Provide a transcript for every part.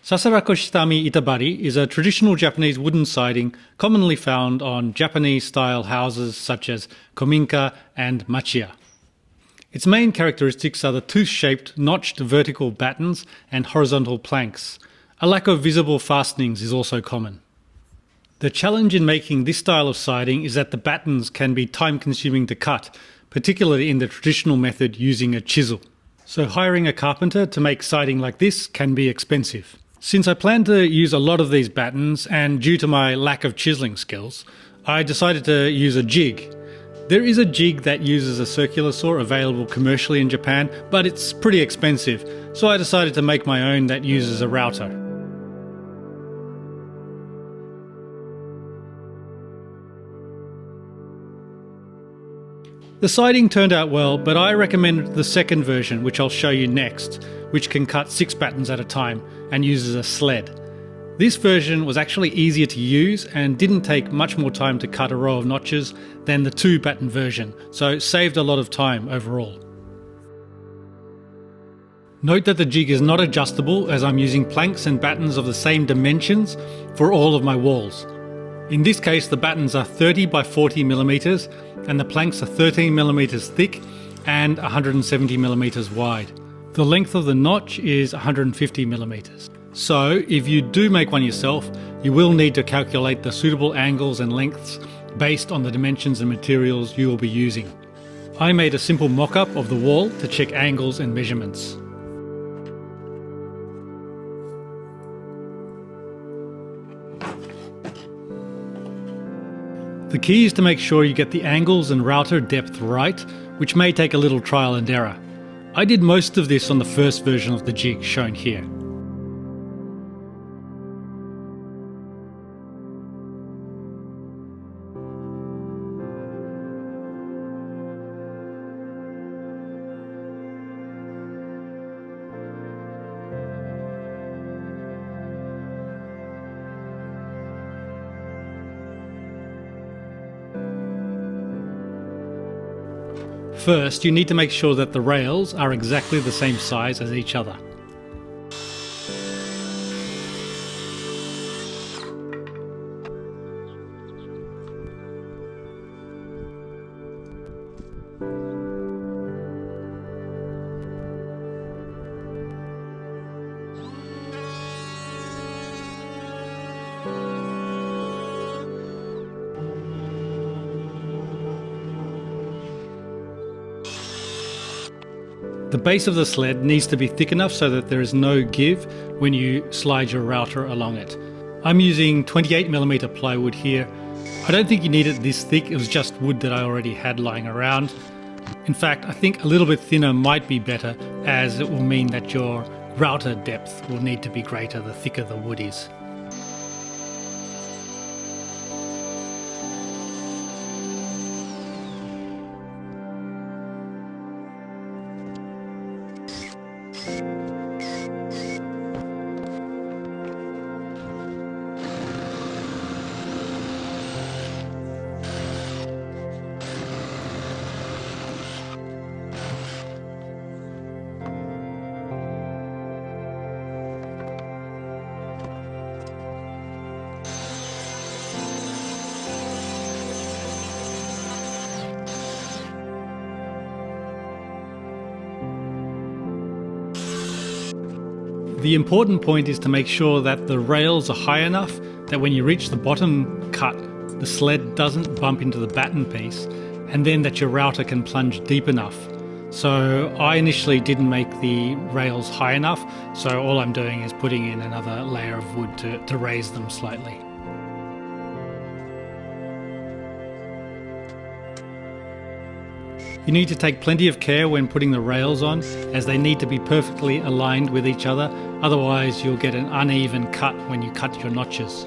Sasarako shitami itabari is a traditional Japanese wooden siding commonly found on Japanese-style houses such as kominka and machiya. Its main characteristics are the tooth-shaped, notched vertical battens and horizontal planks. A lack of visible fastenings is also common. The challenge in making this style of siding is that the battens can be time-consuming to cut, particularly in the traditional method using a chisel. So hiring a carpenter to make siding like this can be expensive. Since I plan to use a lot of these battens, and due to my lack of chiseling skills, I decided to use a jig. There is a jig that uses a circular saw available commercially in Japan, but it's pretty expensive, so I decided to make my own that uses a router. The siding turned out well, but I recommend the second version, which I'll show you next, which can cut 6 battens at a time and uses a sled. This version was actually easier to use and didn't take much more time to cut a row of notches than the 2 batten version, so it saved a lot of time overall. Note that the jig is not adjustable, as I'm using planks and battens of the same dimensions for all of my walls. In this case, the battens are 30 by 40 millimeters and the planks are 13 millimeters thick and 170 millimeters wide. The length of the notch is 150 millimeters. So if you do make one yourself, you will need to calculate the suitable angles and lengths based on the dimensions and materials you will be using. I made a simple mock-up of the wall to check angles and measurements. The key is to make sure you get the angles and router depth right, which may take a little trial and error. I did most of this on the first version of the jig shown here. First, you need to make sure that the rails are exactly the same size as each other. The base of the sled needs to be thick enough so that there is no give when you slide your router along it. I'm using 28mm plywood here. I don't think you need it this thick, it was just wood that I already had lying around. In fact, I think a little bit thinner might be better, as it will mean that your router depth will need to be greater the thicker the wood is. The important point is to make sure that the rails are high enough that when you reach the bottom cut, the sled doesn't bump into the batten piece, and then that your router can plunge deep enough. So I initially didn't make the rails high enough, so all I'm doing is putting in another layer of wood to raise them slightly. You need to take plenty of care when putting the rails on, as they need to be perfectly aligned with each other, otherwise you'll get an uneven cut when you cut your notches.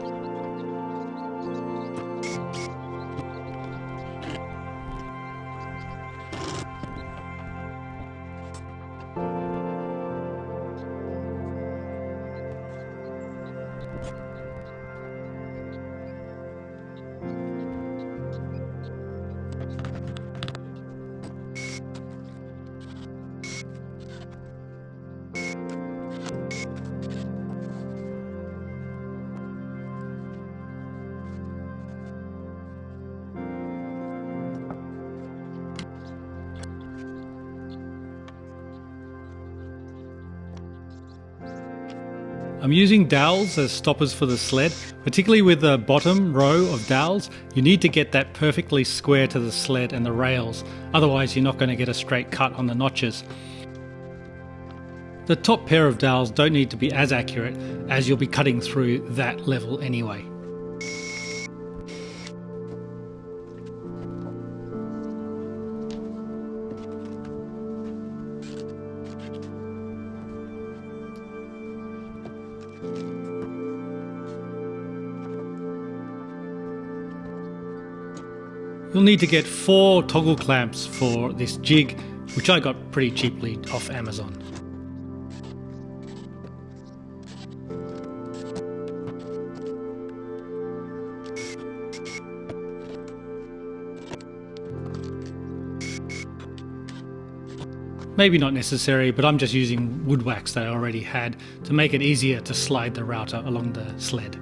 I'm using dowels as stoppers for the sled, particularly with the bottom row of dowels. You need to get that perfectly square to the sled and the rails, otherwise you're not going to get a straight cut on the notches. The top pair of dowels don't need to be as accurate, as you'll be cutting through that level anyway. You'll need to get 4 toggle clamps for this jig, which I got pretty cheaply off Amazon. Maybe not necessary, but I'm just using wood wax that I already had to make it easier to slide the router along the sled.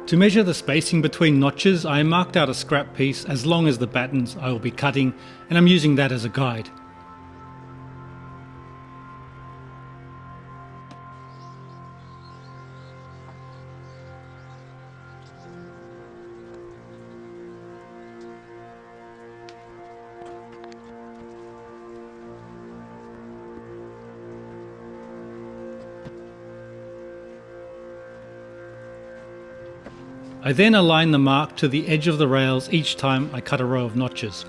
To measure the spacing between notches, I marked out a scrap piece as long as the battens I will be cutting, and I'm using that as a guide. I then align the mark to the edge of the rails each time I cut a row of notches.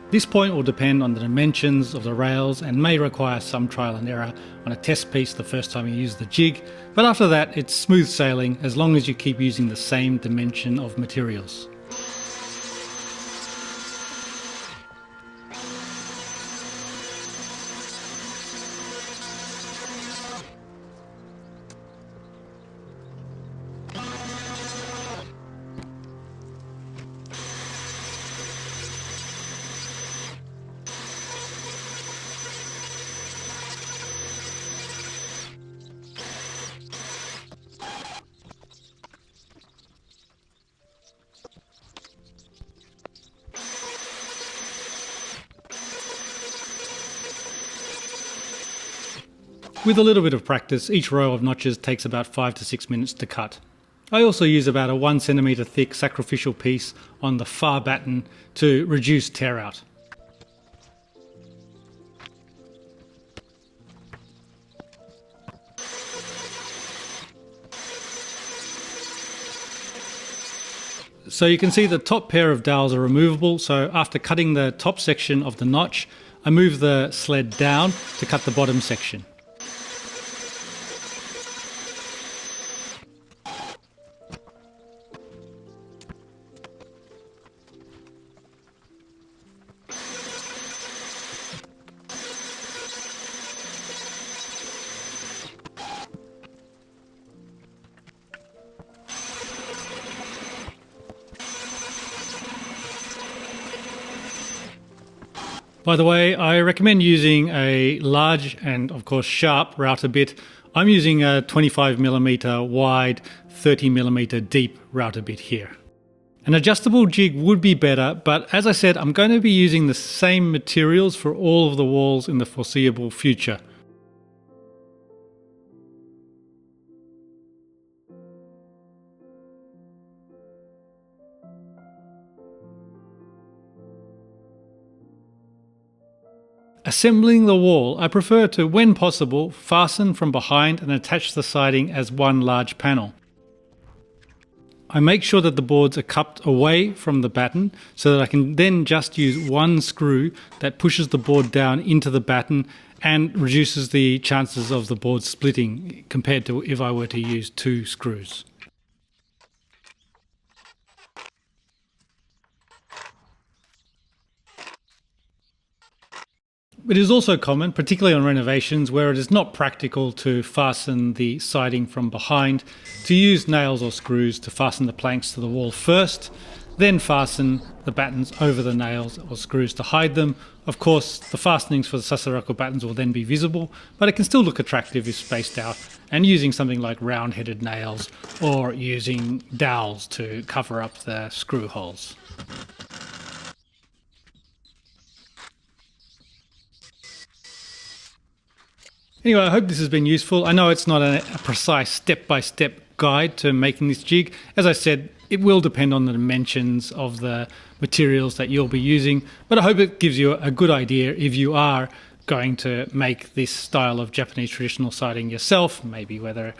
This point will depend on the dimensions of the rails and may require some trial and error on a test piece the first time you use the jig, but after that it's smooth sailing as long as you keep using the same dimension of materials. With a little bit of practice, each row of notches takes about 5 to 6 minutes to cut. I also use about a 1 cm thick sacrificial piece on the far batten to reduce tear out. So you can see the top pair of dowels are removable, so after cutting the top section of the notch, I move the sled down to cut the bottom section. By the way, I recommend using a large and of course sharp router bit. I'm using a 25mm wide, 30mm deep router bit here. An adjustable jig would be better, but as I said, I'm going to be using the same materials for all of the walls in the foreseeable future. assembling the wall, I prefer to, when possible, fasten from behind and attach the siding as one large panel. I make sure that the boards are cupped away from the batten so that I can then just use one screw that pushes the board down into the batten and reduces the chances of the board splitting compared to if I were to use two screws. It is also common, particularly on renovations where it is not practical to fasten the siding from behind, to use nails or screws to fasten the planks to the wall first, then fasten the battens over the nails or screws to hide them. Of course, the fastenings for the Sasarako battens will then be visible, but it can still look attractive if spaced out, and using something like round-headed nails or using dowels to cover up the screw holes. Anyway, I hope this has been useful. I know it's not a precise step-by-step guide to making this jig. As I said, it will depend on the dimensions of the materials that you'll be using, but I hope it gives you a good idea if you are going to make this style of Japanese traditional siding yourself, maybe whether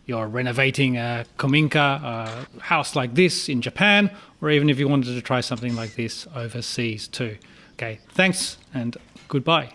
you're renovating a kominka, a house like this in Japan, or even if you wanted to try something like this overseas too. Okay, thanks and goodbye.